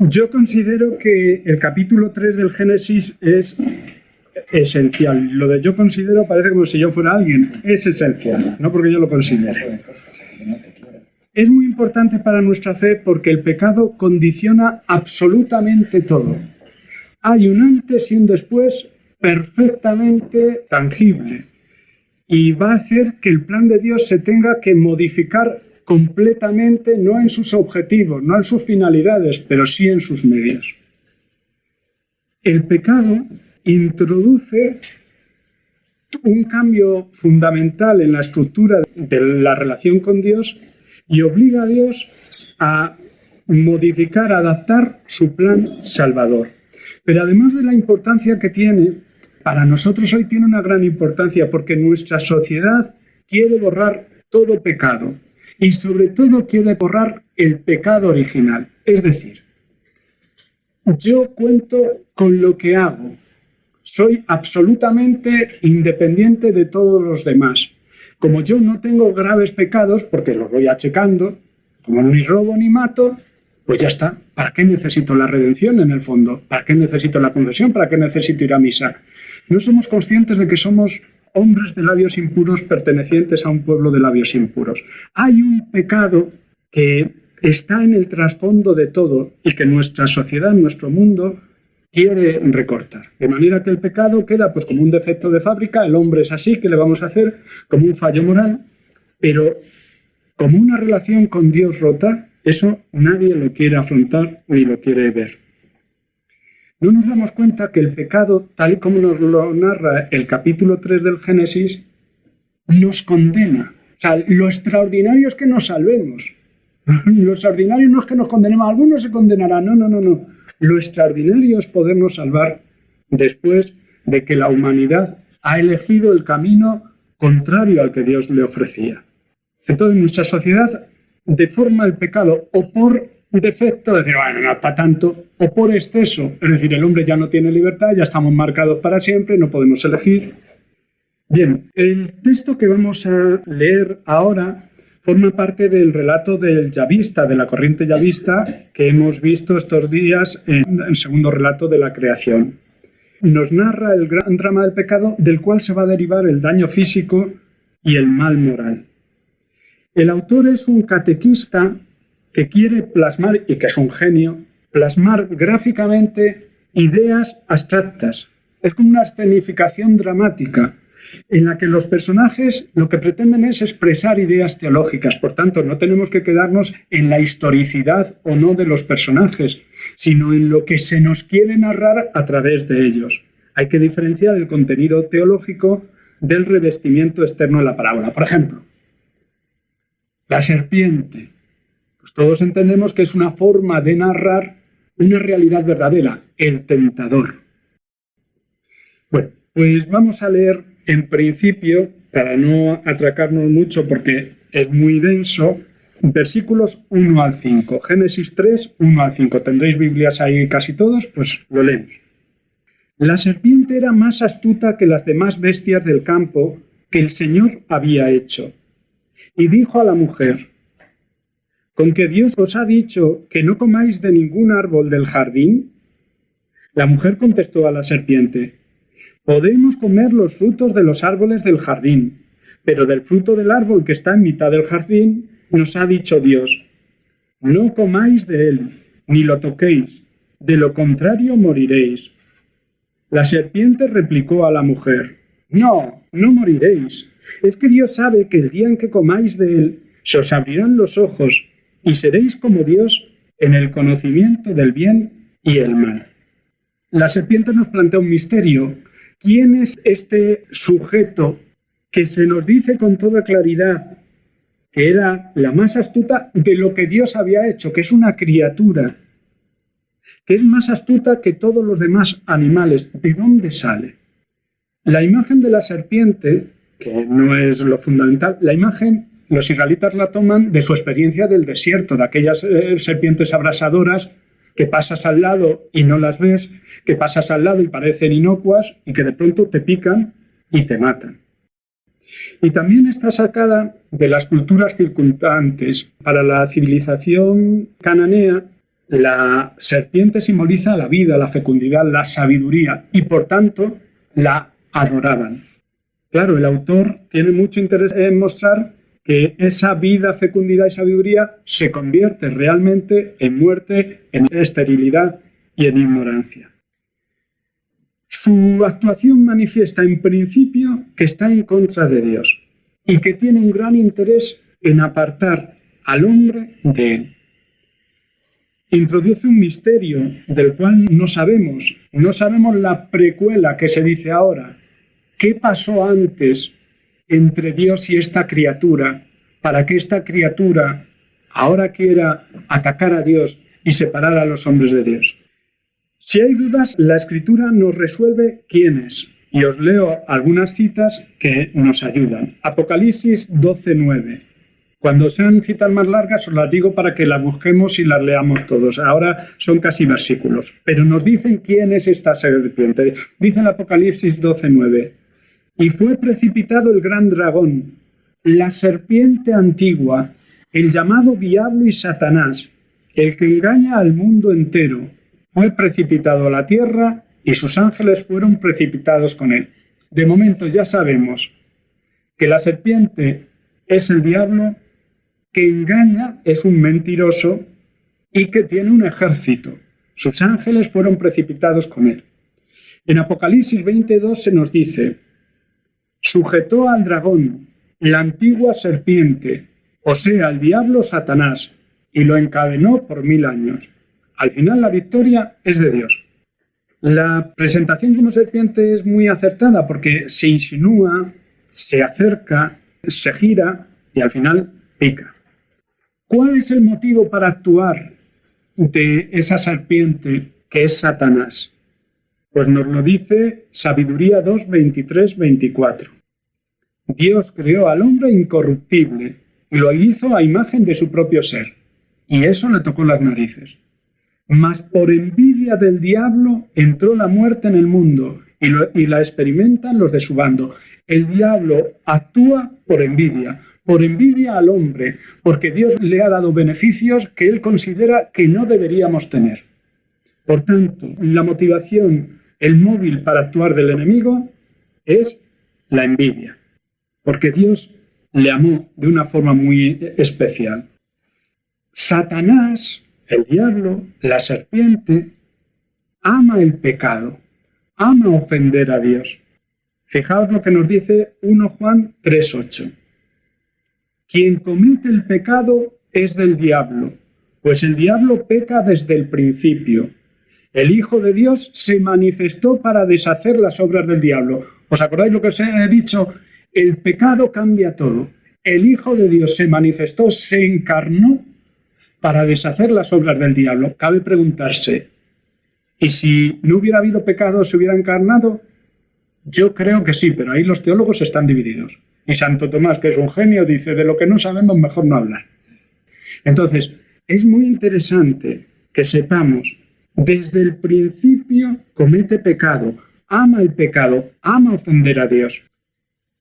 Yo considero que el capítulo 3 del Génesis es esencial. Lo de yo considero parece como si yo fuera alguien. Es esencial, no porque yo lo considere. Es muy importante para nuestra fe porque el pecado condiciona absolutamente todo. Hay un antes y un después perfectamente tangible y va a hacer que el plan de Dios se tenga que modificar completamente, no en sus objetivos, no en sus finalidades, pero sí en sus medios. El pecado introduce un cambio fundamental en la estructura de la relación con Dios y obliga a Dios a modificar, a adaptar su plan salvador. Pero además de la importancia que tiene, para nosotros hoy tiene una gran importancia porque nuestra sociedad quiere borrar todo pecado y sobre todo quiere borrar el pecado original. Es decir, yo cuento con lo que hago. Soy absolutamente independiente de todos los demás. Como yo no tengo graves pecados, porque los voy achecando, como ni robo ni mato, pues ya está. ¿Para qué necesito la redención en el fondo? ¿Para qué necesito la confesión? ¿Para qué necesito ir a misa? No somos conscientes de que somos hombres de labios impuros pertenecientes a un pueblo de labios impuros. Hay un pecado que está en el trasfondo de todo y que nuestra sociedad, nuestro mundo, quiere recortar. De manera que el pecado queda pues como un defecto de fábrica, el hombre es así, ¿qué le vamos a hacer? Como un fallo moral, pero como una relación con Dios rota, eso nadie lo quiere afrontar ni lo quiere ver. No nos damos cuenta que el pecado, tal y como nos lo narra el capítulo 3 del Génesis, nos condena. O sea, lo extraordinario es que nos salvemos. Lo extraordinario no es que nos condenemos, algunos se condenarán, no. Lo extraordinario es podernos salvar después de que la humanidad ha elegido el camino contrario al que Dios le ofrecía. Entonces nuestra sociedad deforma el pecado o por defecto, decir, bueno, no es para tanto, o por exceso, es decir, el hombre ya no tiene libertad, ya estamos marcados para siempre, no podemos elegir. Bien, el texto que vamos a leer ahora forma parte del relato del yavista, de la corriente yavista, que hemos visto estos días en el segundo relato de la creación. Nos narra el gran drama del pecado, del cual se va a derivar el daño físico y el mal moral. El autor es un catequista que quiere plasmar, y que es un genio, plasmar gráficamente ideas abstractas. Es como una escenificación dramática, en la que los personajes lo que pretenden es expresar ideas teológicas. Por tanto, no tenemos que quedarnos en la historicidad o no de los personajes, sino en lo que se nos quiere narrar a través de ellos. Hay que diferenciar el contenido teológico del revestimiento externo de la parábola. Por ejemplo, la serpiente. Pues todos entendemos que es una forma de narrar una realidad verdadera, el tentador. Bueno, pues vamos a leer en principio, para no atracarnos mucho porque es muy denso, versículos 1 al 5. Génesis 3, 1 al 5. ¿Tendréis Biblias ahí casi todos? Pues lo leemos. La serpiente era más astuta que las demás bestias del campo que el Señor había hecho. Y dijo a la mujer, ¿con que Dios os ha dicho que no comáis de ningún árbol del jardín? La mujer contestó a la serpiente, podemos comer los frutos de los árboles del jardín, pero del fruto del árbol que está en mitad del jardín nos ha dicho Dios, no comáis de él, ni lo toquéis, de lo contrario moriréis. La serpiente replicó a la mujer, no moriréis, es que Dios sabe que el día en que comáis de él, se os abrirán los ojos y seréis como Dios en el conocimiento del bien y el mal. La serpiente nos plantea un misterio. ¿Quién es este sujeto que se nos dice con toda claridad que era la más astuta de lo que Dios había hecho, que es una criatura, que es más astuta que todos los demás animales? ¿De dónde sale? La imagen de la serpiente, que no es lo fundamental, la imagen los israelitas la toman de su experiencia del desierto, de aquellas serpientes abrasadoras que pasas al lado y no las ves, que pasas al lado y parecen inocuas y que de pronto te pican y te matan. Y también está sacada de las culturas circundantes. Para la civilización cananea, La serpiente simboliza la vida, la fecundidad, la sabiduría y por tanto la adoraban. Claro, el autor tiene mucho interés en mostrar que esa vida, fecundidad y sabiduría se convierte realmente en muerte, en esterilidad y en ignorancia. Su actuación manifiesta en principio que está en contra de Dios y que tiene un gran interés en apartar al hombre de él. Introduce un misterio del cual no sabemos la precuela que se dice ahora. ¿Qué pasó antes entre Dios y esta criatura para que esta criatura ahora quiera atacar a Dios y separar a los hombres de Dios? Si hay dudas, la Escritura nos resuelve quién es. Y os leo algunas citas que nos ayudan. Apocalipsis 12:9. Cuando sean citas más largas os las digo para que las busquemos y las leamos todos. Ahora son casi versículos. Pero nos dicen quién es esta serpiente. Dice el Apocalipsis 12:9. Y fue precipitado el gran dragón, la serpiente antigua, el llamado Diablo y Satanás, el que engaña al mundo entero. Fue precipitado a la tierra y sus ángeles fueron precipitados con él. De momento ya sabemos que la serpiente es el diablo, que engaña, es un mentiroso y que tiene un ejército. Sus ángeles fueron precipitados con él. En Apocalipsis 22 se nos dice: sujetó al dragón, la antigua serpiente, o sea, al diablo Satanás, y lo encadenó por 1000 años. Al final la victoria es de Dios. La presentación como serpiente es muy acertada porque se insinúa, se acerca, se gira y al final pica. ¿Cuál es el motivo para actuar de esa serpiente que es Satanás? Pues nos lo dice Sabiduría 2, 23, 24. Dios creó al hombre incorruptible y lo hizo a imagen de su propio ser. Y eso le tocó las narices. Mas por envidia del diablo entró la muerte en el mundo y la experimentan los de su bando. El diablo actúa por envidia al hombre, porque Dios le ha dado beneficios que él considera que no deberíamos tener. Por tanto, la motivación, el móvil para actuar del enemigo es la envidia, porque Dios le amó de una forma muy especial. Satanás, el diablo, la serpiente, ama el pecado, ama ofender a Dios. Fijaos lo que nos dice 1 Juan 3:8. Quien comete el pecado es del diablo, pues el diablo peca desde el principio. El Hijo de Dios se manifestó para deshacer las obras del diablo. ¿Os acordáis lo que os he dicho? El pecado cambia todo. El Hijo de Dios se manifestó, se encarnó para deshacer las obras del diablo. Cabe preguntarse, ¿y si no hubiera habido pecado, se hubiera encarnado? Yo creo que sí, pero ahí los teólogos están divididos. Y Santo Tomás, que es un genio, dice, de lo que no sabemos mejor no hablar. Entonces, es muy interesante que sepamos, desde el principio comete pecado, ama el pecado, ama ofender a Dios.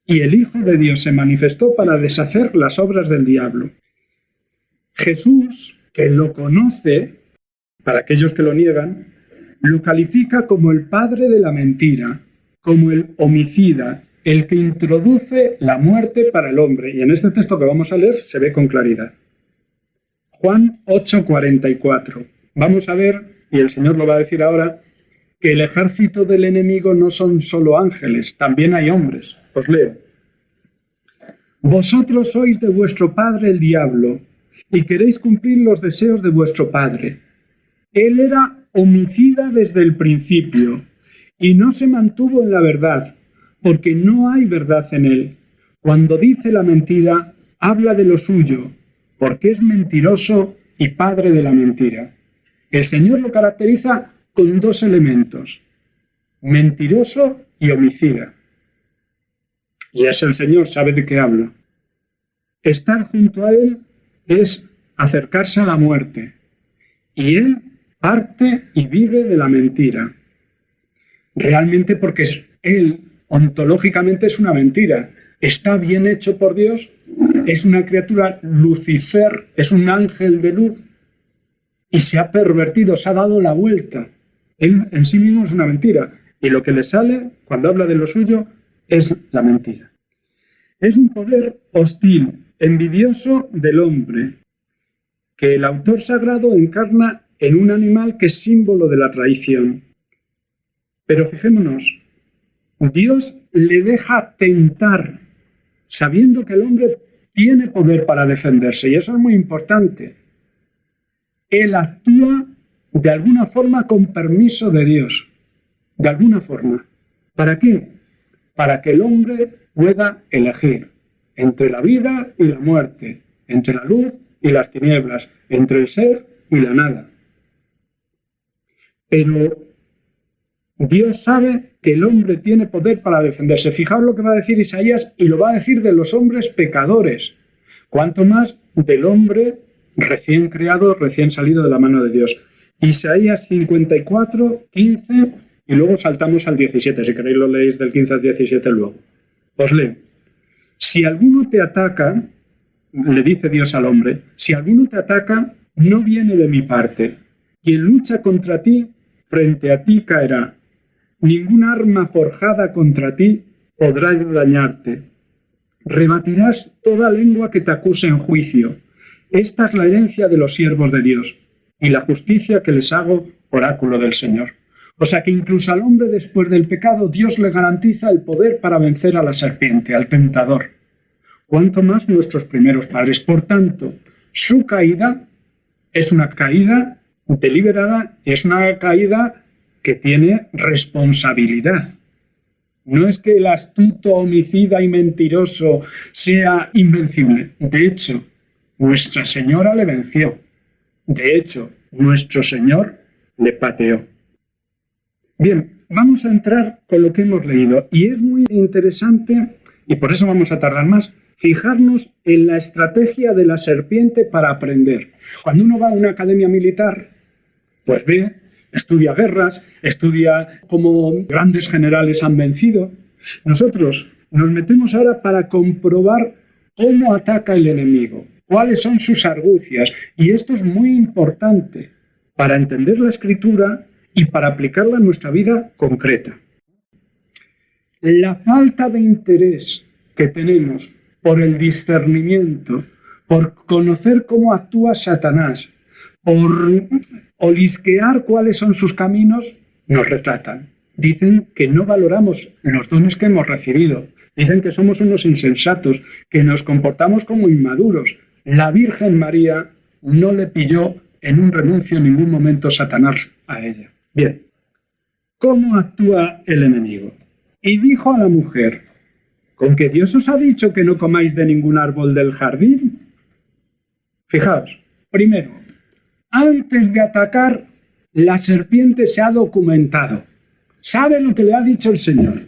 Y el Hijo de Dios se manifestó para deshacer las obras del diablo. Jesús, que lo conoce, para aquellos que lo niegan, lo califica como el padre de la mentira, como el homicida, el que introduce la muerte para el hombre. Y en este texto que vamos a leer se ve con claridad. Juan 8:44. Vamos a ver, y el Señor lo va a decir ahora, que el ejército del enemigo no son solo ángeles, también hay hombres. Os leo. Vosotros sois de vuestro padre el diablo, y queréis cumplir los deseos de vuestro padre. Él era homicida desde el principio, y no se mantuvo en la verdad, porque no hay verdad en él. Cuando dice la mentira, habla de lo suyo, porque es mentiroso y padre de la mentira. El Señor lo caracteriza con dos elementos: mentiroso y homicida. Y es el Señor, sabe de qué habla. Estar junto a Él es acercarse a la muerte, y Él parte y vive de la mentira. Realmente porque Él ontológicamente es una mentira. Está bien hecho por Dios, es una criatura Lucifer, es un ángel de luz, y se ha pervertido, se ha dado la vuelta. Él en sí mismo es una mentira. Y lo que le sale, cuando habla de lo suyo, es la mentira. Es un poder hostil, envidioso del hombre, que el autor sagrado encarna en un animal que es símbolo de la traición. Pero fijémonos, Dios le deja tentar, sabiendo que el hombre tiene poder para defenderse, y eso es muy importante. Él actúa de alguna forma con permiso de Dios, de alguna forma. ¿Para qué? Para que el hombre pueda elegir entre la vida y la muerte, entre la luz y las tinieblas, entre el ser y la nada. Pero Dios sabe que el hombre tiene poder para defenderse. Fijaos lo que va a decir Isaías, y lo va a decir de los hombres pecadores, cuanto más del hombre recién creado, recién salido de la mano de Dios. Isaías 54, 15, y luego saltamos al 17, si queréis lo leéis del 15 al 17 luego. Os leo. Si alguno te ataca, le dice Dios al hombre, si alguno te ataca, no viene de mi parte. Quien lucha contra ti, frente a ti caerá. Ningún arma forjada contra ti podrá dañarte. Rebatirás toda lengua que te acuse en juicio. Esta es la herencia de los siervos de Dios y la justicia que les hago, oráculo del Señor. O sea que incluso al hombre después del pecado Dios le garantiza el poder para vencer a la serpiente, al tentador. Cuanto más nuestros primeros padres. Por tanto, su caída es una caída deliberada, es una caída que tiene responsabilidad. No es que el astuto, homicida y mentiroso sea invencible. De hecho, Nuestra Señora le venció. De hecho, nuestro Señor le pateó. Bien, vamos a entrar con lo que hemos leído. Y es muy interesante, y por eso vamos a tardar más, fijarnos en la estrategia de la serpiente para aprender. Cuando uno va a una academia militar, pues ve, estudia guerras, estudia cómo grandes generales han vencido. Nosotros nos metemos ahora para comprobar cómo ataca el enemigo, cuáles son sus argucias. Y esto es muy importante para entender la Escritura y para aplicarla a nuestra vida concreta. La falta de interés que tenemos por el discernimiento, por conocer cómo actúa Satanás, por olisquear cuáles son sus caminos, nos retratan. Dicen que no valoramos los dones que hemos recibido. Dicen que somos unos insensatos, que nos comportamos como inmaduros. La Virgen María no le pilló en un renuncio en ningún momento Satanás a ella. Bien, ¿cómo actúa el enemigo? Y dijo a la mujer, ¿con que Dios os ha dicho que no comáis de ningún árbol del jardín? Fijaos, primero, antes de atacar, la serpiente se ha documentado. Sabe lo que le ha dicho el Señor.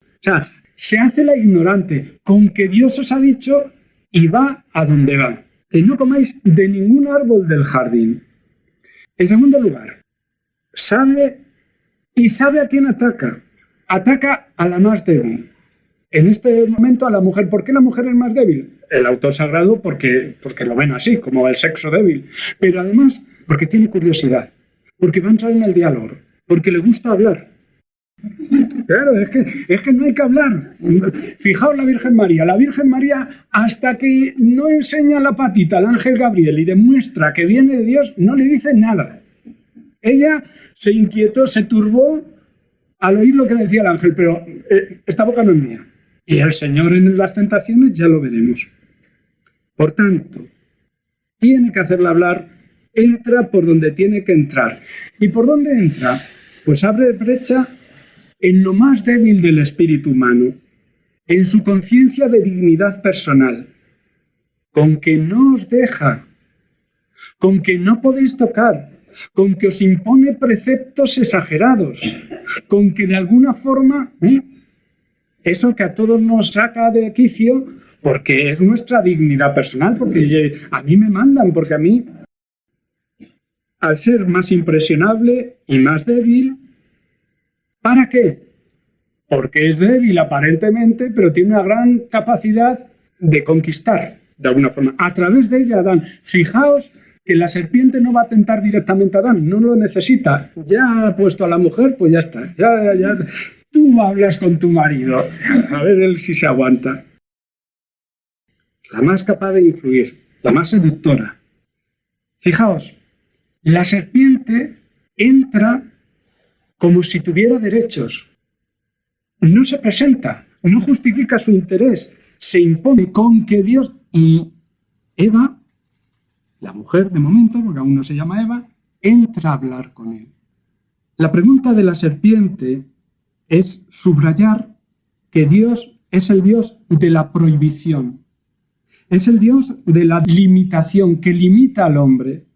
O sea, se hace la ignorante, con que Dios os ha dicho y va a donde va. Que no comáis de ningún árbol del jardín. En segundo lugar, sabe a quién ataca. Ataca a la más débil. En este momento a la mujer. ¿Por qué la mujer es más débil? El autor sagrado porque lo ven así, como el sexo débil. Pero además porque tiene curiosidad, porque va a entrar en el diálogo, porque le gusta hablar. Claro, es que no hay que hablar. Fijaos la Virgen María. La Virgen María, hasta que no enseña la patita al ángel Gabriel y demuestra que viene de Dios, no le dice nada. Ella se inquietó, se turbó al oír lo que decía el ángel, pero esta boca no es mía. Y el Señor en las tentaciones ya lo veremos. Por tanto, tiene que hacerla hablar, entra por donde tiene que entrar. ¿Y por dónde entra? Pues abre brecha en lo más débil del espíritu humano, en su conciencia de dignidad personal, con que no os deja, con que no podéis tocar, con que os impone preceptos exagerados, con que de alguna forma, eso que a todos nos saca de quicio, porque es nuestra dignidad personal, porque a mí me mandan, porque a mí, al ser más impresionable y más débil, ¿para qué? Porque es débil aparentemente, pero tiene una gran capacidad de conquistar, de alguna forma. A través de ella, Adán, fijaos que la serpiente no va a tentar directamente a Adán, no lo necesita. Ya ha puesto a la mujer, pues ya está. Ya. Tú hablas con tu marido, a ver él si se aguanta. La más capaz de influir, la más seductora. Fijaos, la serpiente entra como si tuviera derechos. No se presenta, no justifica su interés, se impone con que Dios... Y Eva, la mujer de momento, porque aún no se llama Eva, entra a hablar con él. La pregunta de la serpiente es subrayar que Dios es el Dios de la prohibición. Es el Dios de la limitación, que limita al hombre,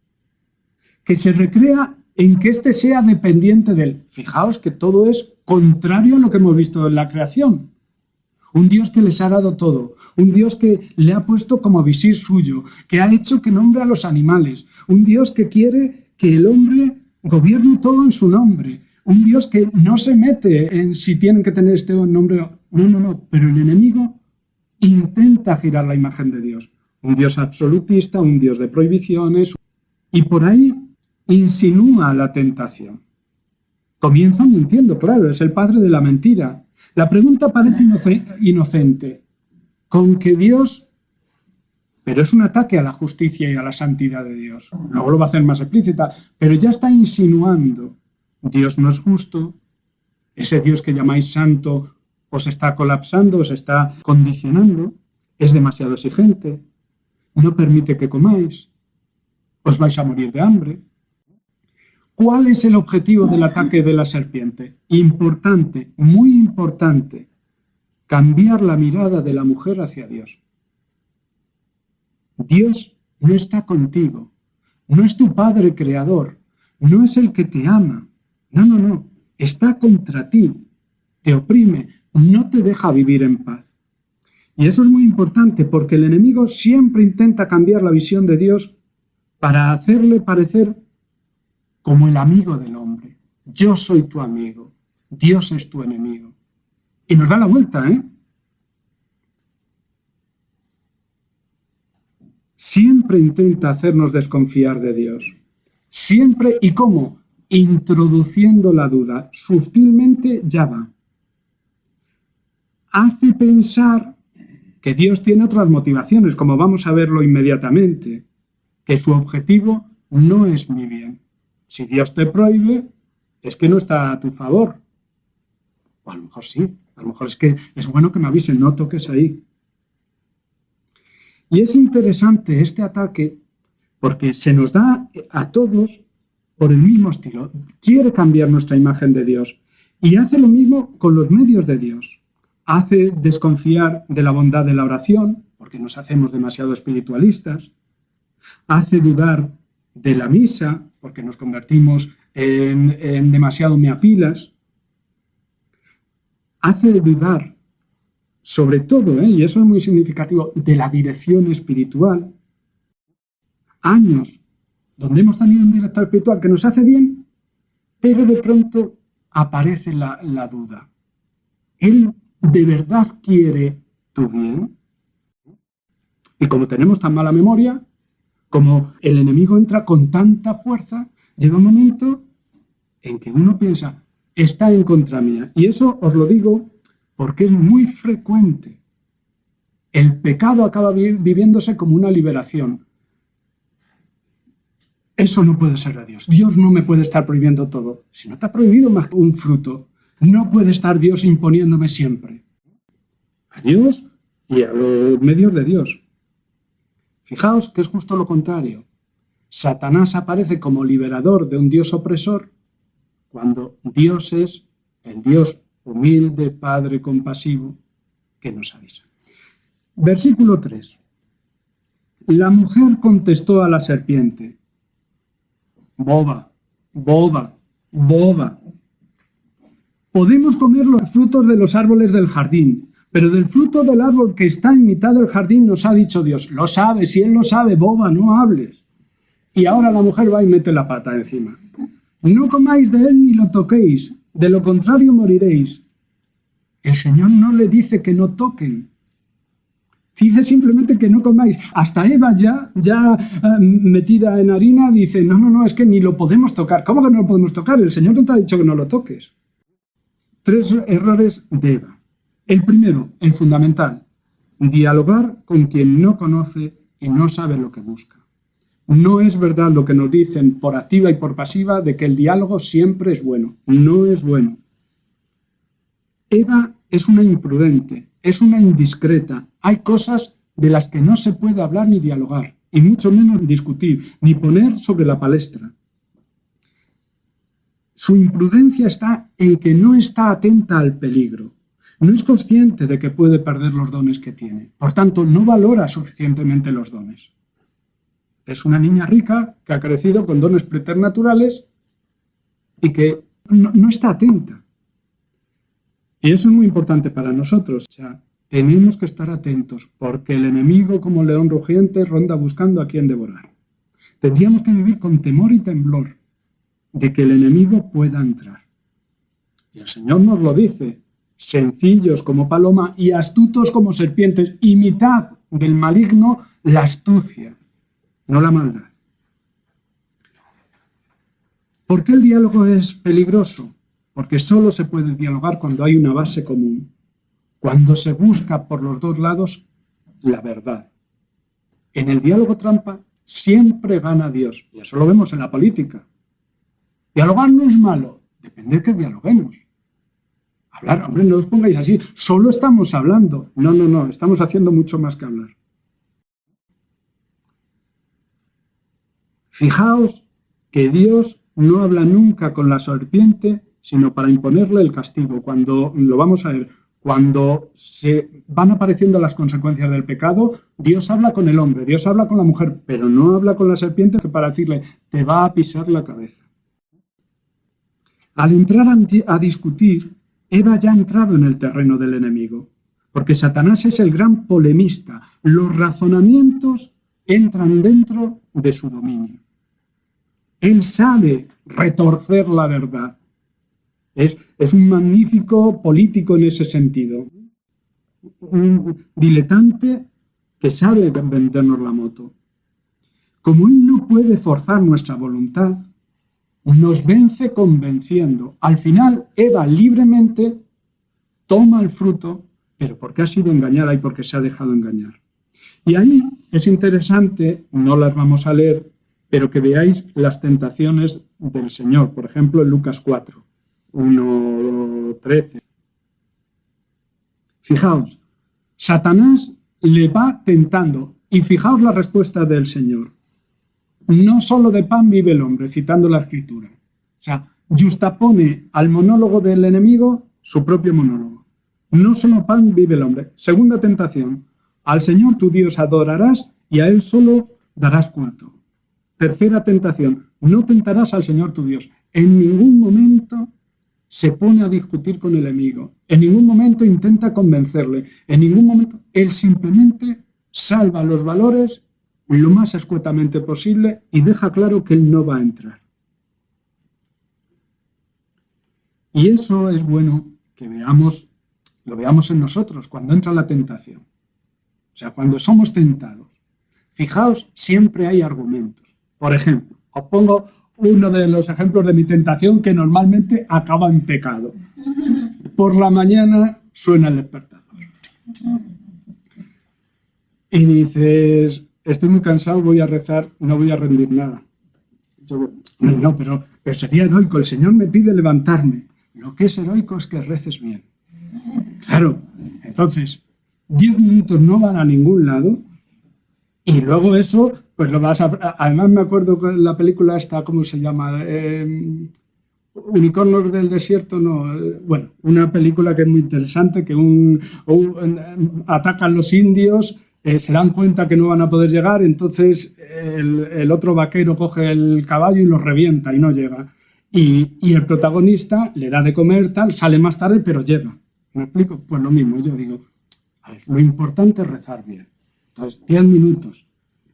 que se recrea en que éste sea dependiente de él. Fijaos que todo es contrario a lo que hemos visto en la creación. Un Dios que les ha dado todo, un Dios que le ha puesto como visir suyo, que ha hecho que nombre a los animales, un Dios que quiere que el hombre gobierne todo en su nombre, un Dios que no se mete en si tienen que tener este nombre. No, pero el enemigo intenta girar la imagen de Dios. Un Dios absolutista, un Dios de prohibiciones, y por ahí insinúa la tentación. Comienza mintiendo, claro, es el padre de la mentira. La pregunta parece inocente, con que Dios... Pero es un ataque a la justicia y a la santidad de Dios. Luego lo va a hacer más explícita, pero ya está insinuando. Dios no es justo, ese Dios que llamáis santo os está colapsando, os está condicionando, es demasiado exigente, no permite que comáis, os vais a morir de hambre. ¿Cuál es el objetivo del ataque de la serpiente? Importante, muy importante, cambiar la mirada de la mujer hacia Dios. Dios no está contigo, no es tu Padre creador, no es el que te ama, no, está contra ti, te oprime, no te deja vivir en paz. Y eso es muy importante porque el enemigo siempre intenta cambiar la visión de Dios para hacerle parecer como el amigo del hombre. Yo soy tu amigo, Dios es tu enemigo. Y nos da la vuelta, ¿eh? Siempre intenta hacernos desconfiar de Dios. Siempre, ¿y cómo? Introduciendo la duda. Sutilmente ya va. Hace pensar que Dios tiene otras motivaciones, como vamos a verlo inmediatamente, que su objetivo no es mi bien. Si Dios te prohíbe, es que no está a tu favor. O a lo mejor sí, a lo mejor es que es bueno que me avisen, no toques ahí. Y es interesante este ataque porque se nos da a todos por el mismo estilo. Quiere cambiar nuestra imagen de Dios y hace lo mismo con los medios de Dios. Hace desconfiar de la bondad de la oración, porque nos hacemos demasiado espiritualistas. Hace dudar de la misa, porque nos convertimos en demasiado meapilas. Hace dudar, sobre todo, y eso es muy significativo, de la dirección espiritual. Años donde hemos tenido un director espiritual que nos hace bien, pero de pronto aparece la duda. ¿Él de verdad quiere tu bien? Y como tenemos tan mala memoria, como el enemigo entra con tanta fuerza, llega un momento en que uno piensa, está en contra mía. Y eso os lo digo porque es muy frecuente. El pecado acaba viviéndose como una liberación. Eso no puede ser de Dios. Dios no me puede estar prohibiendo todo. Si no te ha prohibido más que un fruto, no puede estar Dios imponiéndome siempre. A Dios y a los medios de Dios. Fijaos que es justo lo contrario. Satanás aparece como liberador de un Dios opresor cuando Dios es el Dios humilde, Padre compasivo, que nos avisa. Versículo 3. La mujer contestó a la serpiente: boba, boba, boba. Podemos comer los frutos de los árboles del jardín, pero del fruto del árbol que está en mitad del jardín nos ha dicho Dios. Lo sabe, si Él lo sabe, boba, no hables. Y ahora la mujer va y mete la pata encima. No comáis de él ni lo toquéis, de lo contrario moriréis. El Señor no le dice que no toquen. Dice simplemente que no comáis. Hasta Eva ya metida en harina dice, no, es que ni lo podemos tocar. ¿Cómo que no lo podemos tocar? El Señor no te ha dicho que no lo toques. 3 errores de Eva. El primero, el fundamental, dialogar con quien no conoce y no sabe lo que busca. No es verdad lo que nos dicen por activa y por pasiva de que el diálogo siempre es bueno. No es bueno. Eva es una imprudente, es una indiscreta. Hay cosas de las que no se puede hablar ni dialogar, y mucho menos discutir, ni poner sobre la palestra. Su imprudencia está en que no está atenta al peligro. No es consciente de que puede perder los dones que tiene. Por tanto, no valora suficientemente los dones. Es una niña rica que ha crecido con dones preternaturales y que no está atenta. Y eso es muy importante para nosotros. O sea, tenemos que estar atentos porque el enemigo, como león rugiente, ronda buscando a quien devorar. Tendríamos que vivir con temor y temblor de que el enemigo pueda entrar. Y el Señor nos lo dice, sencillos como paloma y astutos como serpientes. Imitad del maligno la astucia, no la maldad. ¿Por qué el diálogo es peligroso? Porque solo se puede dialogar cuando hay una base común, cuando se busca por los dos lados la verdad. En el diálogo trampa siempre gana Dios, y eso lo vemos en la política. Dialogar no es malo, depende de que dialoguemos. Hablar, hombre, no os pongáis así, solo estamos hablando. No, estamos haciendo mucho más que hablar. Fijaos que Dios no habla nunca con la serpiente, sino para imponerle el castigo. Cuando lo vamos a ver, cuando se van apareciendo las consecuencias del pecado, Dios habla con el hombre, Dios habla con la mujer, pero no habla con la serpiente que para decirle, te va a pisar la cabeza. Al entrar a discutir, Eva ya ha entrado en el terreno del enemigo, porque Satanás es el gran polemista. Los razonamientos entran dentro de su dominio. Él sabe retorcer la verdad. Es un magnífico político en ese sentido. Un diletante que sabe vendernos la moto. Como él no puede forzar nuestra voluntad, nos vence convenciendo. Al final, Eva libremente toma el fruto, pero porque ha sido engañada y porque se ha dejado engañar. Y ahí es interesante, no las vamos a leer, pero que veáis las tentaciones del Señor. Por ejemplo, en Lucas 4, 1:13. Fijaos, Satanás le va tentando. Y fijaos la respuesta del Señor. No solo de pan vive el hombre, citando la Escritura. O sea, justapone al monólogo del enemigo su propio monólogo. No solo pan vive el hombre. Segunda tentación. Al Señor tu Dios adorarás y a Él solo darás culto. Tercera tentación. No tentarás al Señor tu Dios. En ningún momento se pone a discutir con el enemigo. En ningún momento intenta convencerle. En ningún momento. Él simplemente salva los valores lo más escuetamente posible y deja claro que él no va a entrar. Y eso es bueno que lo veamos en nosotros cuando entra la tentación. O sea, cuando somos tentados. Fijaos, siempre hay argumentos. Por ejemplo, os pongo uno de los ejemplos de mi tentación que normalmente acaba en pecado. Por la mañana suena el despertador. Y dices, estoy muy cansado, voy a rezar, no voy a rendir nada. No, pero sería heroico, el Señor me pide levantarme. Lo que es heroico es que reces bien. Claro, entonces, 10 minutos no van a ningún lado y luego eso, pues lo vas a... Además me acuerdo que la película esta, ¿cómo se llama? Unicornios del desierto, no. Bueno, una película que es muy interesante, que atacan los indios, se dan cuenta que no van a poder llegar, entonces el otro vaquero coge el caballo y lo revienta y no llega. Y el protagonista le da de comer, tal, sale más tarde, pero llega. ¿Me explico? Pues lo mismo, yo digo, a ver, lo importante es rezar bien. Entonces, 10 minutos.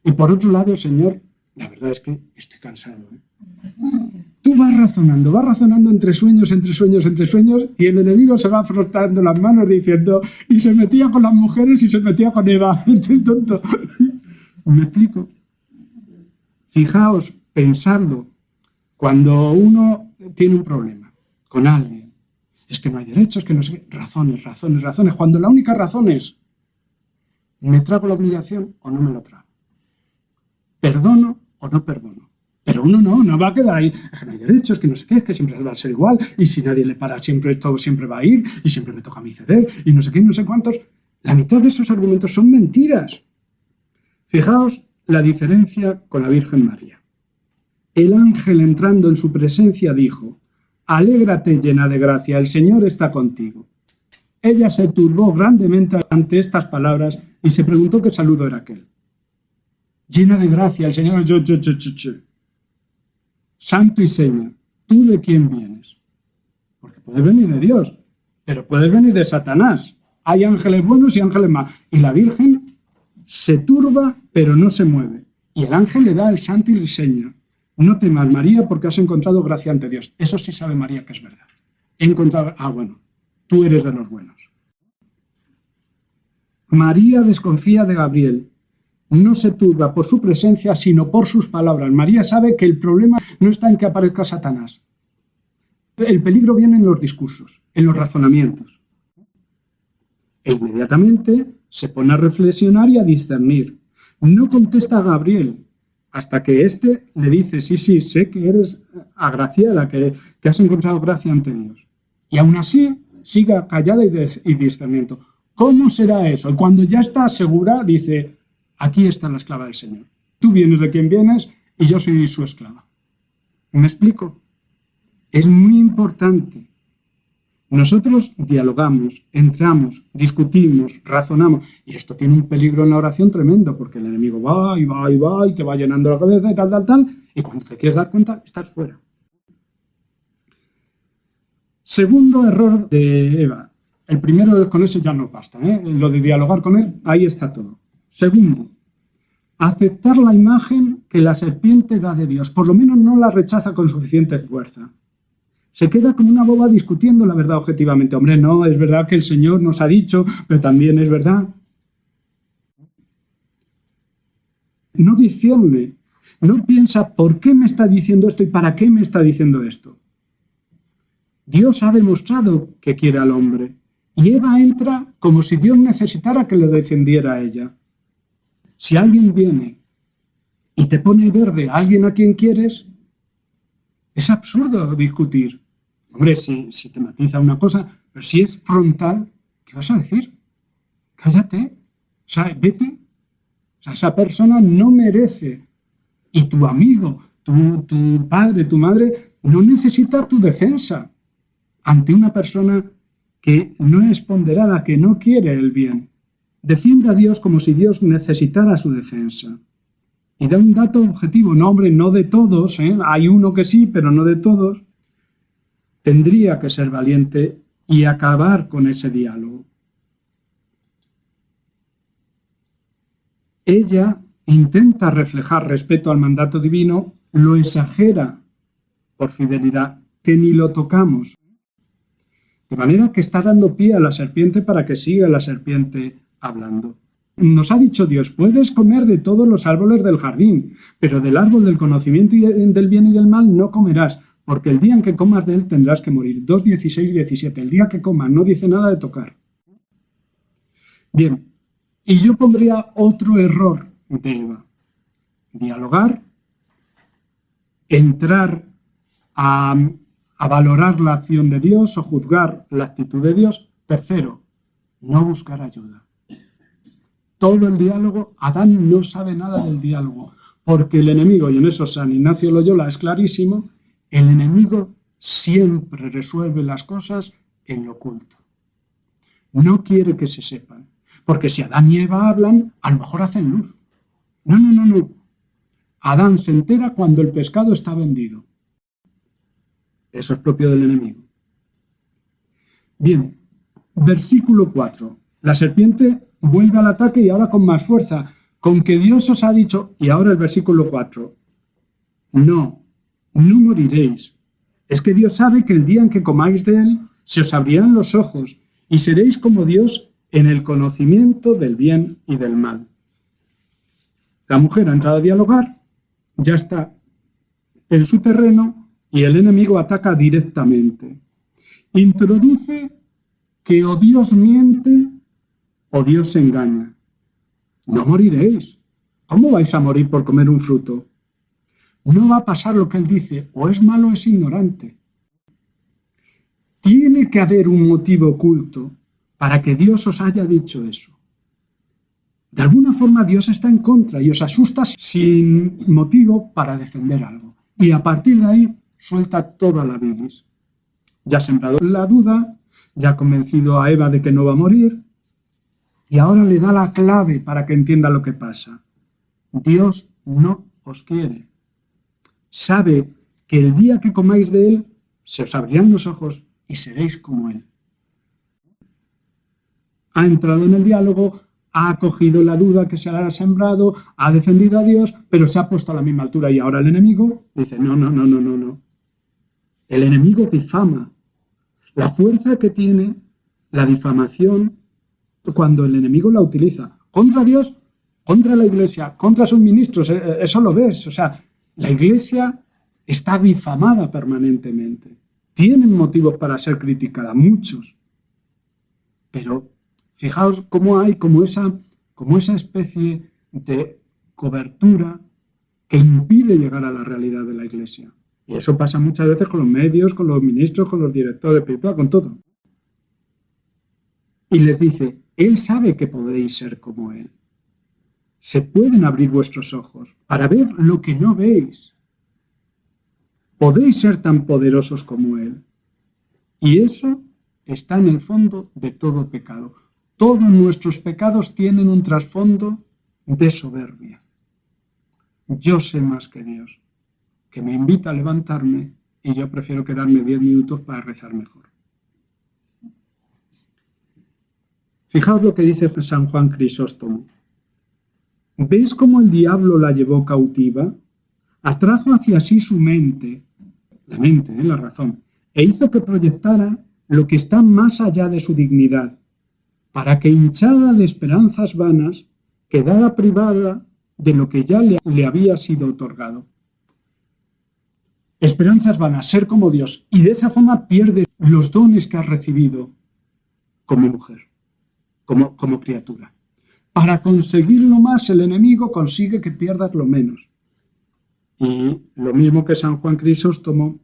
Y por otro lado, Señor, la verdad es que estoy cansado. Tú tú vas razonando entre sueños, y el enemigo se va frotando las manos diciendo, y se metía con las mujeres y se metía con Eva. Este es tonto. ¿Me explico? Fijaos, pensadlo, cuando uno tiene un problema con alguien, es que no hay derechos, que no sé qué, razones, cuando la única razón es, ¿me trago la humillación o no me lo trago? ¿Perdono o no perdono? Pero uno no va a quedar ahí, es que no hay derechos, que no sé qué, es que siempre va a ser igual, y si nadie le para siempre, todo siempre va a ir, y siempre me toca a mí ceder, y no sé qué, no sé cuántos. La mitad de esos argumentos son mentiras. Fijaos la diferencia con la Virgen María. El ángel entrando en su presencia dijo, alégrate llena de gracia, el Señor está contigo. Ella se turbó grandemente ante estas palabras y se preguntó qué saludo era aquel. Llena de gracia, el Señor, santo y seña, ¿tú de quién vienes? Porque puedes venir de Dios, pero puedes venir de Satanás. Hay ángeles buenos y ángeles malos. Y la Virgen se turba, pero no se mueve. Y el ángel le da el santo y le seña. No temas, María, porque has encontrado gracia ante Dios. Eso sí sabe María que es verdad. He encontrado... bueno, tú eres de los buenos. María desconfía de Gabriel. No se turba por su presencia, sino por sus palabras. María sabe que el problema no está en que aparezca Satanás. El peligro viene en los discursos, en los razonamientos. E inmediatamente se pone a reflexionar y a discernir. No contesta a Gabriel hasta que éste le dice, sí, sé que eres agraciada, que has encontrado gracia ante Dios. Y aún así siga callada y discerniendo. ¿Cómo será eso? Y cuando ya está segura, dice, aquí está la esclava del Señor. Tú vienes de quien vienes y yo soy su esclava. ¿Me explico? Es muy importante. Nosotros dialogamos, entramos, discutimos, razonamos, y esto tiene un peligro en la oración tremendo, porque el enemigo va, y te va llenando la cabeza y tal, y cuando te quieres dar cuenta, estás fuera. Segundo error de Eva. El primero, con ese ya no basta, lo de dialogar con él, ahí está todo. Segundo, aceptar la imagen que la serpiente da de Dios, por lo menos no la rechaza con suficiente fuerza. Se queda como una boba discutiendo la verdad objetivamente. Hombre, no, es verdad que el Señor nos ha dicho, pero también es verdad. No discierne, no piensa por qué me está diciendo esto y para qué me está diciendo esto. Dios ha demostrado que quiere al hombre. Y Eva entra como si Dios necesitara que le defendiera a ella. Si alguien viene y te pone verde a alguien a quien quieres, es absurdo discutir. Hombre, si te matiza una cosa, pero si es frontal, ¿qué vas a decir? Cállate. O sea, vete. O sea, esa persona no merece. Y tu amigo, tu padre, tu madre, no necesita tu defensa ante una persona que no es ponderada, que no quiere el bien. Defiende a Dios como si Dios necesitara su defensa. Y da un dato objetivo. No, hombre, no de todos, hay uno que sí, pero no de todos. Tendría que ser valiente y acabar con ese diálogo. Ella intenta reflejar respeto al mandato divino, lo exagera por fidelidad, que ni lo tocamos. De manera que está dando pie a la serpiente para que siga la serpiente hablando. Nos ha dicho Dios, puedes comer de todos los árboles del jardín, pero del árbol del conocimiento del bien y del mal no comerás, porque el día en que comas de él tendrás que morir. 2:16-17. El día que comas, no dice nada de tocar. Bien, y yo pondría otro error de Eva. Dialogar, entrar a valorar la acción de Dios o juzgar la actitud de Dios. Tercero, no buscar ayuda. Todo el diálogo, Adán no sabe nada del diálogo, porque el enemigo, y en eso San Ignacio Loyola es clarísimo, el enemigo siempre resuelve las cosas en lo oculto. No quiere que se sepan, porque si Adán y Eva hablan, a lo mejor hacen luz. No. Adán se entera cuando el pescado está vendido. Eso es propio del enemigo. Bien, versículo 4. La serpiente vuelve al ataque y ahora con más fuerza. Con que Dios os ha dicho, y ahora el versículo 4. No moriréis, Es que Dios sabe que el día en que comáis de él, se os abrirán los ojos y seréis como Dios en el conocimiento del bien y del mal. La mujer ha entrado a dialogar, ya está en su terreno y el enemigo ataca directamente. Introduce que o Dios miente o Dios se engaña. No moriréis. ¿Cómo vais a morir por comer un fruto? No va a pasar lo que él dice, o es malo o es ignorante. Tiene que haber un motivo oculto para que Dios os haya dicho eso. De alguna forma Dios está en contra y os asusta sin motivo para defender algo. Y a partir de ahí suelta toda la bilis. Ya ha sembrado la duda, ya ha convencido a Eva de que no va a morir y ahora le da la clave para que entienda lo que pasa. Dios no os quiere. Sabe que el día que comáis de él se os abrirán los ojos y seréis como él. Ha entrado en el diálogo, ha acogido la duda que se ha sembrado, ha defendido a Dios, pero se ha puesto a la misma altura y ahora el enemigo dice, no. El enemigo difama. La fuerza que tiene la difamación cuando el enemigo la utiliza contra Dios, contra la iglesia, contra sus ministros, eso lo ves. O sea, la iglesia está difamada permanentemente. Tienen motivos para ser criticada, muchos. Pero fijaos cómo hay como esa especie de cobertura que impide llegar a la realidad de la iglesia. Y eso pasa muchas veces con los medios, con los ministros, con los directores espirituales, con todo. Y les dice, él sabe que podéis ser como él. Se pueden abrir vuestros ojos para ver lo que no veis. Podéis ser tan poderosos como él. Y eso está en el fondo de todo pecado. Todos nuestros pecados tienen un trasfondo de soberbia. Yo sé más que Dios, que me invita a levantarme y yo prefiero quedarme 10 minutos para rezar mejor. Fijaos lo que dice San Juan Crisóstomo. ¿Ves cómo el diablo la llevó cautiva? Atrajo hacia sí su mente, la razón, e hizo que proyectara lo que está más allá de su dignidad, para que, hinchada de esperanzas vanas, quedara privada de lo que ya le había sido otorgado. Esperanzas vanas, ser como Dios, y de esa forma pierdes los dones que has recibido como mujer, como criatura. Para conseguirlo más, el enemigo consigue que pierdas lo menos. Y lo mismo que San Juan Crisóstomo,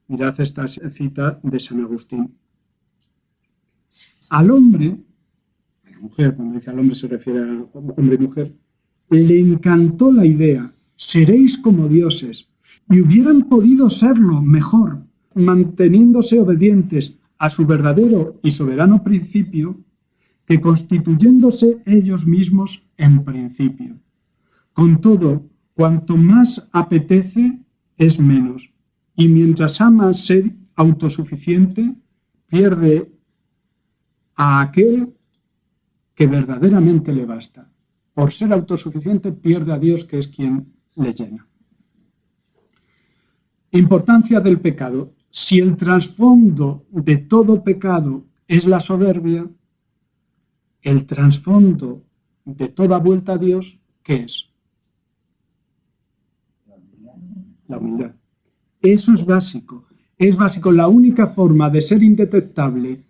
mirad esta cita de San Agustín. Al hombre, a la mujer, cuando dice al hombre se refiere a hombre y mujer, le encantó la idea, seréis como dioses, y hubieran podido serlo mejor, manteniéndose obedientes a su verdadero y soberano principio, que constituyéndose ellos mismos en principio. Con todo, cuanto más apetece, es menos, y mientras ama ser autosuficiente, pierde a aquel que verdaderamente le basta. Por ser autosuficiente, pierde a Dios, que es quien le llena. Importancia del pecado. Si el trasfondo de todo pecado es la soberbia, el trasfondo de toda vuelta a Dios, ¿qué es? La humildad. Eso es básico. Es básico. La única forma de ser indetectable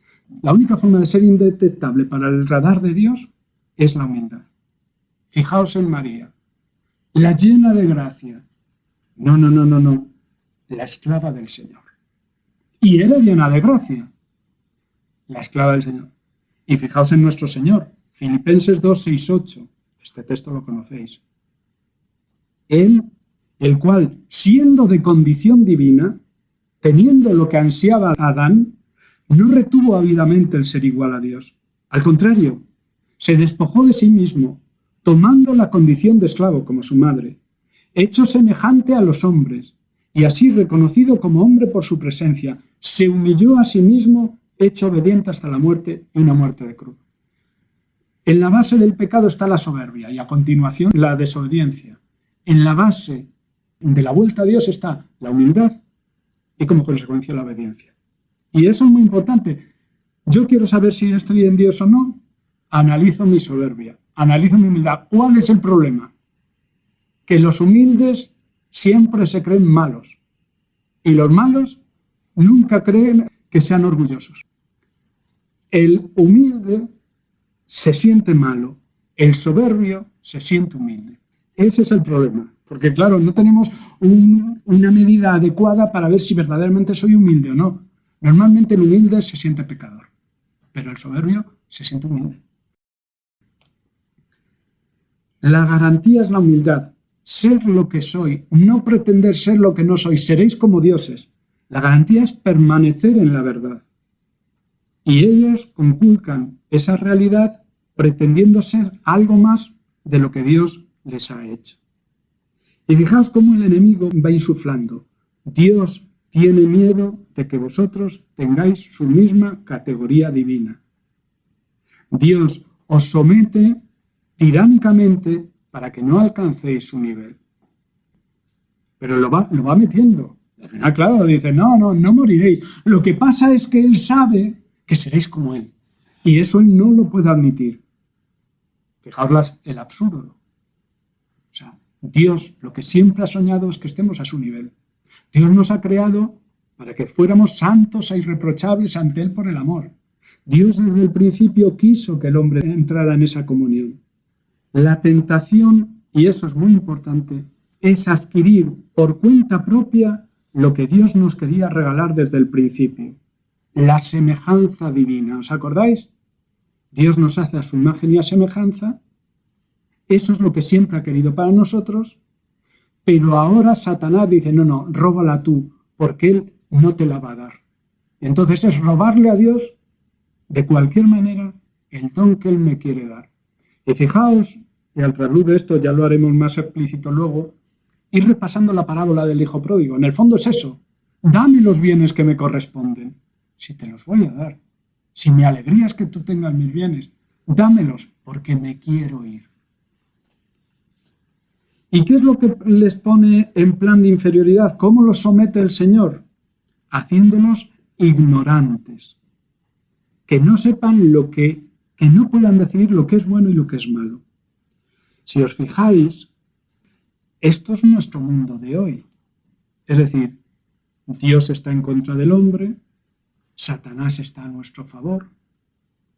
para el radar de Dios es la humildad. Fijaos en María, la llena de gracia. No. La esclava del Señor. Y era llena de gracia. La esclava del Señor. Y fijaos en nuestro Señor, Filipenses 2, 6, 8. Este texto lo conocéis. Él, el cual, siendo de condición divina, teniendo lo que ansiaba Adán, no retuvo ávidamente el ser igual a Dios. Al contrario, se despojó de sí mismo, tomando la condición de esclavo como su madre, hecho semejante a los hombres, y así reconocido como hombre por su presencia, se humilló a sí mismo, hecho obediente hasta la muerte y una muerte de cruz. En la base del pecado está la soberbia y a continuación la desobediencia. En la base de la vuelta a Dios está la humildad y como consecuencia la obediencia. Y eso es muy importante. Yo quiero saber si estoy en Dios o no. Analizo mi soberbia, analizo mi humildad. ¿Cuál es el problema? Que los humildes siempre se creen malos y los malos nunca creen que sean orgullosos. El humilde se siente malo, el soberbio se siente humilde. Ese es el problema, porque claro, no tenemos una medida adecuada para ver si verdaderamente soy humilde o no. Normalmente el humilde se siente pecador, pero el soberbio se siente humilde. La garantía es la humildad, ser lo que soy, no pretender ser lo que no soy, seréis como dioses. La garantía es permanecer en la verdad. Y ellos conculcan esa realidad pretendiendo ser algo más de lo que Dios les ha hecho. Y fijaos cómo el enemigo va insuflando. Dios tiene miedo de que vosotros tengáis su misma categoría divina. Dios os somete tiránicamente para que no alcancéis su nivel. Pero lo va metiendo. Al final, claro, dice, no moriréis. Lo que pasa es que Él sabe que seréis como Él. Y eso Él no lo puede admitir. Fijaos el absurdo. O sea, Dios lo que siempre ha soñado es que estemos a su nivel. Dios nos ha creado para que fuéramos santos e irreprochables ante Él por el amor. Dios desde el principio quiso que el hombre entrara en esa comunión. La tentación, y eso es muy importante, es adquirir por cuenta propia lo que Dios nos quería regalar desde el principio. La semejanza divina. ¿Os acordáis? Dios nos hace a su imagen y a semejanza. Eso es lo que siempre ha querido para nosotros. Pero ahora Satanás dice, no, róbala tú, porque Él no te la va a dar. Entonces es robarle a Dios, de cualquier manera, el don que Él me quiere dar. Y fijaos, y al trasluz de esto ya lo haremos más explícito luego, ir repasando la parábola del hijo pródigo. En el fondo es eso. Dame los bienes que me corresponden. Si te los voy a dar. Si mi alegría es que tú tengas mis bienes, dámelos porque me quiero ir. ¿Y qué es lo que les pone en plan de inferioridad? ¿Cómo los somete el Señor? Haciéndolos ignorantes. Que no sepan que no puedan decidir lo que es bueno y lo que es malo. Si os fijáis, esto es nuestro mundo de hoy. Es decir, Dios está en contra del hombre, Satanás está a nuestro favor.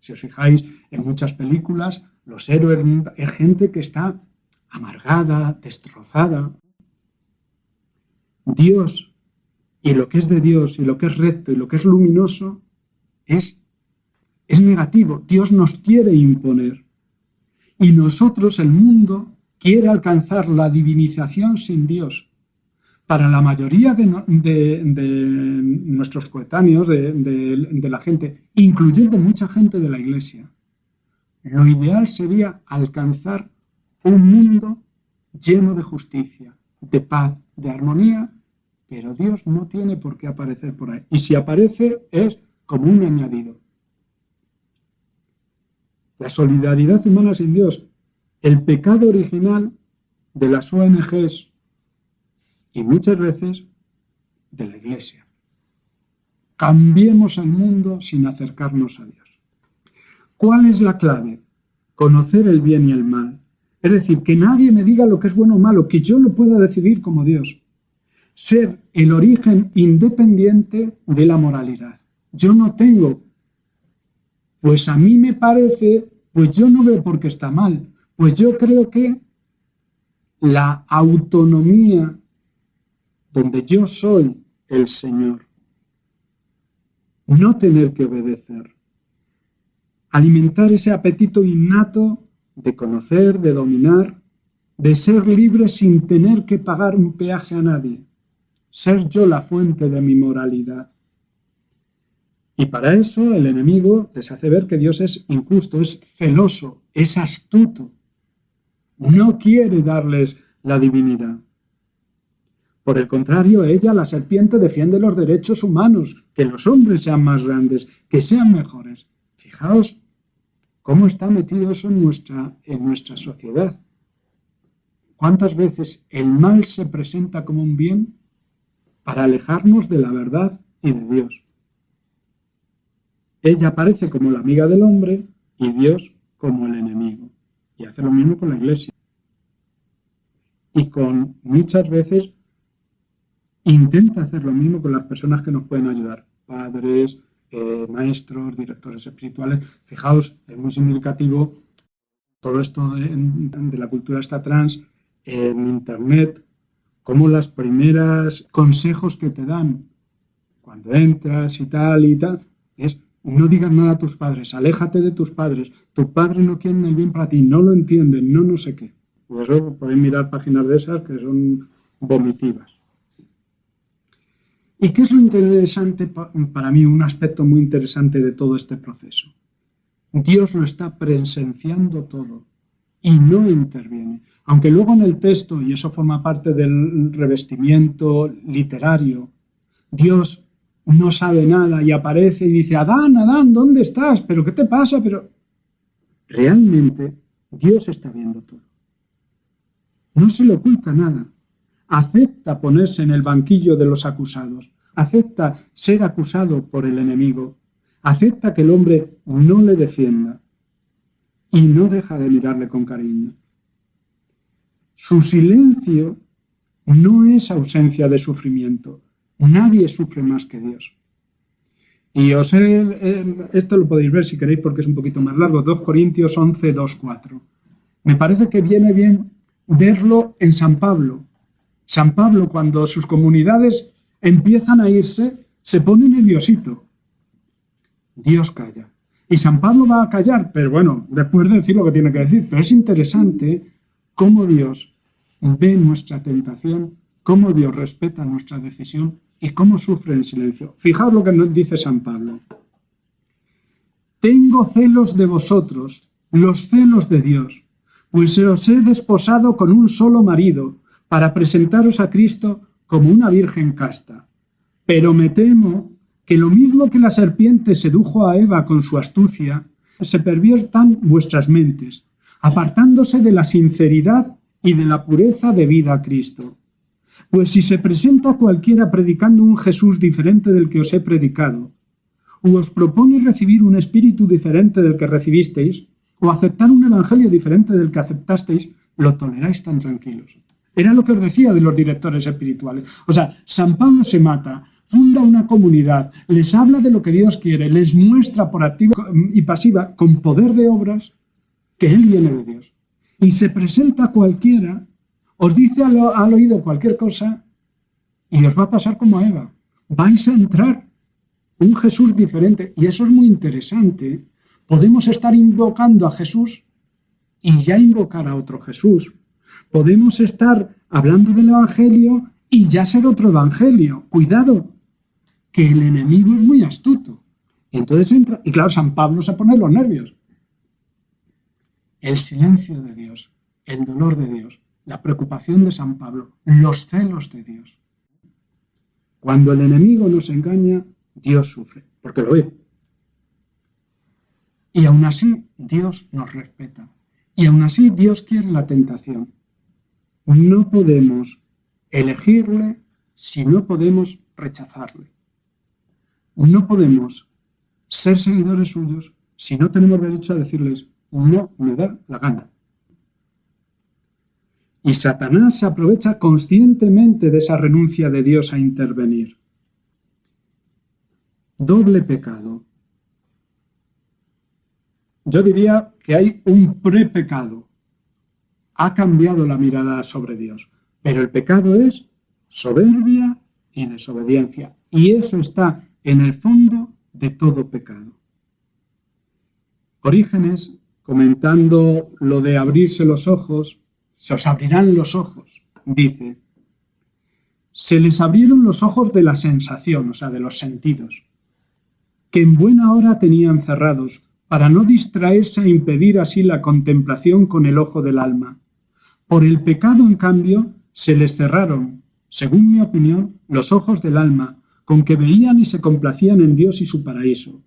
Si os fijáis, en muchas películas, los héroes es gente que está amargada, destrozada. Dios y lo que es de Dios y lo que es recto y lo que es luminoso es negativo. Dios nos quiere imponer. Y nosotros, el mundo, quiere alcanzar la divinización sin Dios. Para la mayoría de nuestros coetáneos, de la gente, incluyendo mucha gente de la Iglesia, lo ideal sería alcanzar un mundo lleno de justicia, de paz, de armonía, pero Dios no tiene por qué aparecer por ahí. Y si aparece es como un añadido. La solidaridad humana sin Dios, el pecado original de las ONGs y muchas veces de la Iglesia. Cambiemos el mundo sin acercarnos a Dios. ¿Cuál es la clave? Conocer el bien y el mal. Es decir, que nadie me diga lo que es bueno o malo, que yo lo pueda decidir como Dios. Ser el origen independiente de la moralidad. Yo no tengo, pues a mí me parece, pues yo no veo por qué está mal. Pues yo creo que la autonomía donde yo soy el Señor, no tener que obedecer, alimentar ese apetito innato de conocer, de dominar, de ser libre sin tener que pagar un peaje a nadie, ser yo la fuente de mi moralidad. Y para eso el enemigo les hace ver que Dios es injusto, es celoso, es astuto, no quiere darles la divinidad. Por el contrario, ella, la serpiente, defiende los derechos humanos, que los hombres sean más grandes, que sean mejores. Fijaos cómo está metido eso en nuestra sociedad. ¿Cuántas veces el mal se presenta como un bien para alejarnos de la verdad y de Dios. Ella aparece como la amiga del hombre y Dios como el enemigo. Y hace lo mismo con la Iglesia. Y muchas veces intenta hacer lo mismo con las personas que nos pueden ayudar. Padres, maestros, directores espirituales. Fijaos, es muy significativo todo esto de la cultura esta trans en Internet, como las primeras consejos que te dan cuando entras y tal, es no digas nada a tus padres, aléjate de tus padres, tus padres no quieren el bien para ti, no lo entienden, no sé qué. Por eso podéis mirar páginas de esas que son vomitivas. ¿Y qué es lo interesante para mí, un aspecto muy interesante de todo este proceso? Dios lo está presenciando todo y no interviene. Aunque luego en el texto, y eso forma parte del revestimiento literario, Dios no sabe nada y aparece y dice, Adán, Adán, ¿dónde estás? ¿Pero qué te pasa? Pero realmente Dios está viendo todo. No se le oculta nada. Acepta ponerse en el banquillo de los acusados. Acepta ser acusado por el enemigo. Acepta que el hombre no le defienda. Y no deja de mirarle con cariño. Su silencio no es ausencia de sufrimiento. Nadie sufre más que Dios. Y esto lo podéis ver si queréis porque es un poquito más largo. 2 Corintios 11, 2, 4. Me parece que viene bien verlo en San Pablo. San Pablo, cuando sus comunidades empiezan a irse, se pone nerviosito. Dios calla. Y San Pablo va a callar, pero bueno, después de decir lo que tiene que decir. Pero es interesante cómo Dios ve nuestra tentación, cómo Dios respeta nuestra decisión y cómo sufre en silencio. Fijaos lo que nos dice San Pablo. Tengo celos de vosotros, los celos de Dios, pues os he desposado con un solo marido, para presentaros a Cristo como una virgen casta. Pero me temo que lo mismo que la serpiente sedujo a Eva con su astucia, se perviertan vuestras mentes, apartándose de la sinceridad y de la pureza debida a Cristo. Pues si se presenta cualquiera predicando un Jesús diferente del que os he predicado, o os propone recibir un espíritu diferente del que recibisteis, o aceptar un evangelio diferente del que aceptasteis, lo toleráis tan tranquilos. Era lo que os decía de los directores espirituales. O sea, San Pablo se mata, funda una comunidad, les habla de lo que Dios quiere, les muestra por activa y pasiva, con poder de obras, que Él viene de Dios. Y se presenta a cualquiera, os dice al oído cualquier cosa, y os va a pasar como a Eva. Vais a entrar un Jesús diferente, y eso es muy interesante. Podemos estar invocando a Jesús y ya invocar a otro Jesús. Podemos estar hablando del Evangelio y ya ser otro Evangelio. Cuidado, que el enemigo es muy astuto. Y entonces entra, y claro, San Pablo se pone los nervios. El silencio de Dios, el dolor de Dios, la preocupación de San Pablo, los celos de Dios. Cuando el enemigo nos engaña, Dios sufre, porque lo ve. Y aún así, Dios nos respeta. Y aún así, Dios quiere la tentación. No podemos elegirle si no podemos rechazarle. No podemos ser seguidores suyos si no tenemos derecho a decirles, no me da la gana. Y Satanás se aprovecha conscientemente de esa renuncia de Dios a intervenir. Doble pecado. Yo diría que hay un prepecado. Ha cambiado la mirada sobre Dios. Pero el pecado es soberbia y desobediencia. Y eso está en el fondo de todo pecado. Orígenes, comentando lo de abrirse los ojos, se os abrirán los ojos, dice, se les abrieron los ojos de la sensación, o sea, de los sentidos, que en buena hora tenían cerrados, para no distraerse e impedir así la contemplación con el ojo del alma. Por el pecado, en cambio, se les cerraron, según mi opinión, los ojos del alma, con que veían y se complacían en Dios y su paraíso.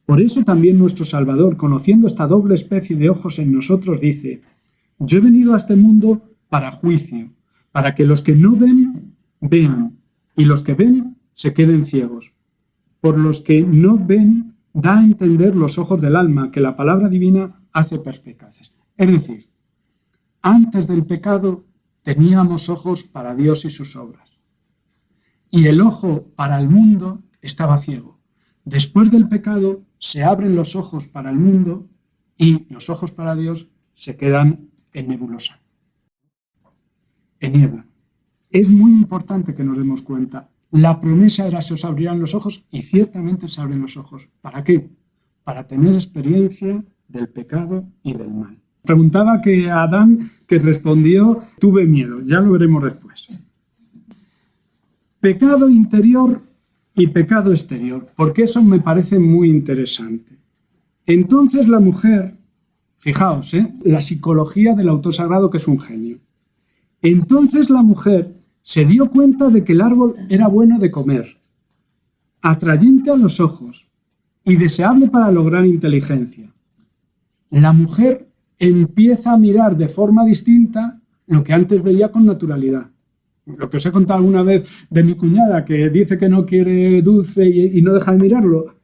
Por eso también nuestro Salvador, conociendo esta doble especie de ojos en nosotros, dice, yo he venido a este mundo para juicio, para que los que no ven, vean, y los que ven se queden ciegos. Por los que no ven da a entender los ojos del alma, que la palabra divina hace perspicaces. Es decir, antes del pecado teníamos ojos para Dios y sus obras. Y el ojo para el mundo estaba ciego. Después del pecado se abren los ojos para el mundo y los ojos para Dios se quedan en nebulosa, en niebla. Es muy importante que nos demos cuenta. La promesa era se os abrirán los ojos y ciertamente se abren los ojos. ¿Para qué? Para tener experiencia del pecado y del mal. Preguntaba que a Adán, que respondió, tuve miedo. Ya lo veremos después. Pecado interior y pecado exterior, porque eso me parece muy interesante. Entonces la mujer, fijaos, la psicología del autor sagrado, que es un genio. Entonces la mujer se dio cuenta de que el árbol era bueno de comer, atrayente a los ojos y deseable para lograr inteligencia. La mujer empieza a mirar de forma distinta lo que antes veía con naturalidad. Lo que os he contado alguna vez de mi cuñada, que dice que no quiere dulce y no deja de mirarlo.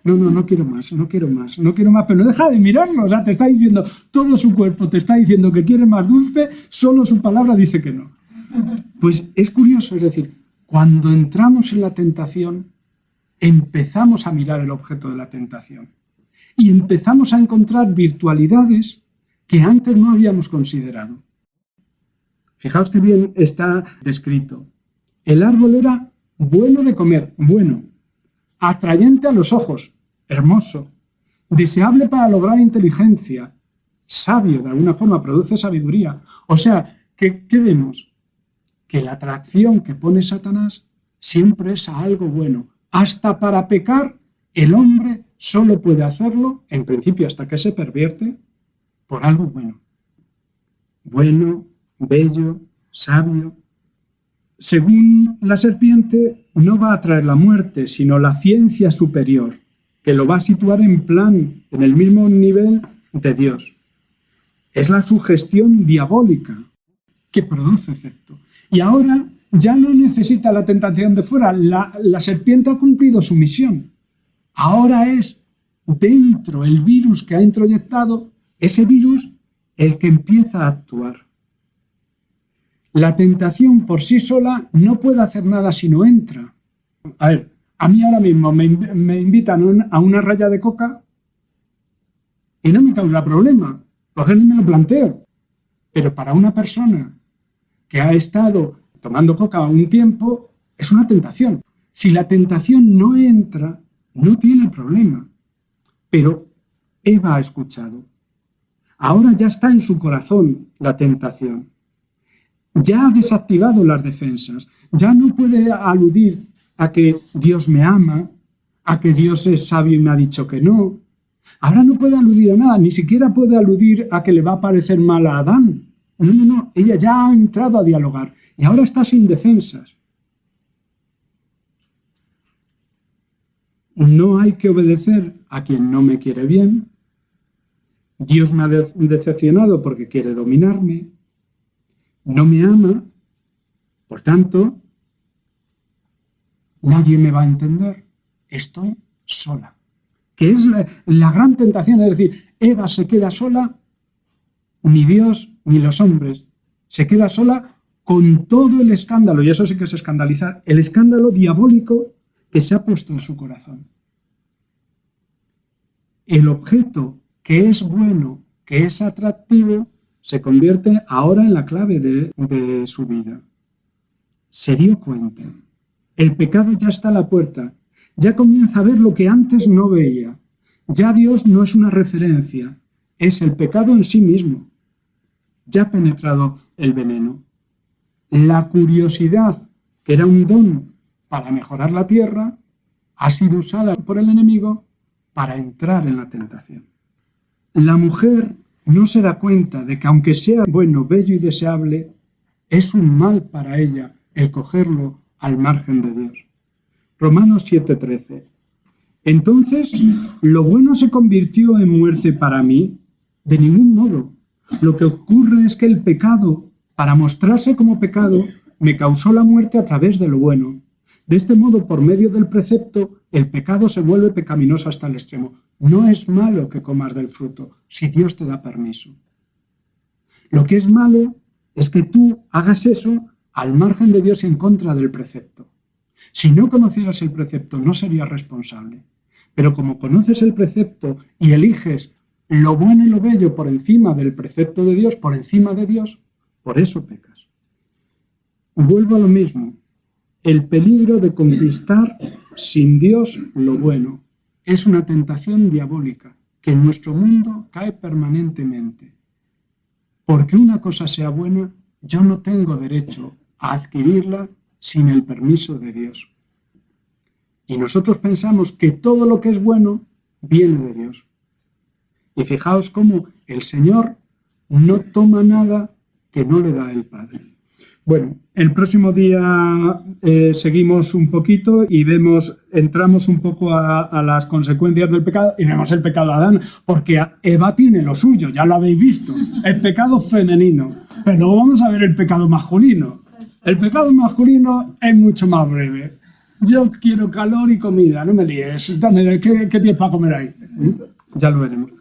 No quiero más, pero no deja de mirarlo. O sea, te está diciendo, todo su cuerpo te está diciendo que quiere más dulce, solo su palabra dice que no. Pues es curioso, es decir, cuando entramos en la tentación, empezamos a mirar el objeto de la tentación y empezamos a encontrar virtualidades que antes no habíamos considerado. Fijaos que bien está descrito. El árbol era bueno de comer, bueno, atrayente a los ojos, hermoso, deseable para lograr inteligencia, sabio, de alguna forma produce sabiduría. O sea, ¿qué vemos? Que la atracción que pone Satanás siempre es a algo bueno. Hasta para pecar, el hombre solo puede hacerlo, en principio hasta que se pervierte, por algo bueno. Bueno, bello, sabio. Según la serpiente, no va a traer la muerte, sino la ciencia superior, que lo va a situar en el mismo nivel de Dios. Es la sugestión diabólica que produce efecto. Y ahora ya no necesita la tentación de fuera. La serpiente ha cumplido su misión. Ahora es dentro el virus que ha introyectado, ese virus, el que empieza a actuar. La tentación por sí sola no puede hacer nada si no entra. A ver, a mí ahora mismo me invitan a una raya de coca y no me causa problema, porque no me lo planteo. Pero para una persona que ha estado tomando coca un tiempo, es una tentación. Si la tentación no entra, no tiene problema. Pero Eva ha escuchado. Ahora ya está en su corazón la tentación. Ya ha desactivado las defensas. Ya no puede aludir a que Dios me ama, a que Dios es sabio y me ha dicho que no. Ahora no puede aludir a nada, ni siquiera puede aludir a que le va a parecer mal a Adán. No. Ella ya ha entrado a dialogar y ahora está sin defensas. No hay que obedecer a quien no me quiere bien. Dios me ha decepcionado porque quiere dominarme. No me ama. Por tanto, nadie me va a entender. Estoy sola. Que es la gran tentación. Es decir, Eva se queda sola, ni Dios ni los hombres. Se queda sola con todo el escándalo, y eso sí que es escandalizar, el escándalo diabólico que se ha puesto en su corazón. El objeto que es bueno, que es atractivo, se convierte ahora en la clave de su vida. Se dio cuenta. El pecado ya está a la puerta. Ya comienza a ver lo que antes no veía. Ya Dios no es una referencia, es el pecado en sí mismo. Ya ha penetrado el veneno. La curiosidad, que era un don para mejorar la tierra, ha sido usada por el enemigo para entrar en la tentación. La mujer no se da cuenta de que aunque sea bueno, bello y deseable, es un mal para ella el cogerlo al margen de Dios. Romanos 7:13. Entonces, ¿lo bueno se convirtió en muerte para mí? De ningún modo. Lo que ocurre es que el pecado, para mostrarse como pecado, me causó la muerte a través de lo bueno, De este modo, por medio del precepto, el pecado se vuelve pecaminoso hasta el extremo. No es malo que comas del fruto, si Dios te da permiso. Lo que es malo es que tú hagas eso al margen de Dios y en contra del precepto. Si no conocieras el precepto, no serías responsable. Pero como conoces el precepto y eliges lo bueno y lo bello por encima del precepto de Dios, por encima de Dios, por eso pecas. Vuelvo a lo mismo. El peligro de conquistar sin Dios lo bueno es una tentación diabólica que en nuestro mundo cae permanentemente. Porque una cosa sea buena, yo no tengo derecho a adquirirla sin el permiso de Dios. Y nosotros pensamos que todo lo que es bueno viene de Dios. Y fijaos cómo el Señor no toma nada que no le da el Padre. Bueno, el próximo día seguimos un poquito y entramos un poco a las consecuencias del pecado y vemos el pecado de Adán, porque Eva tiene lo suyo, ya lo habéis visto, el pecado femenino, pero luego vamos a ver el pecado masculino. El pecado masculino es mucho más breve. Yo quiero calor y comida, no me líes, dame, ¿qué tienes para comer ahí? Ya lo veremos.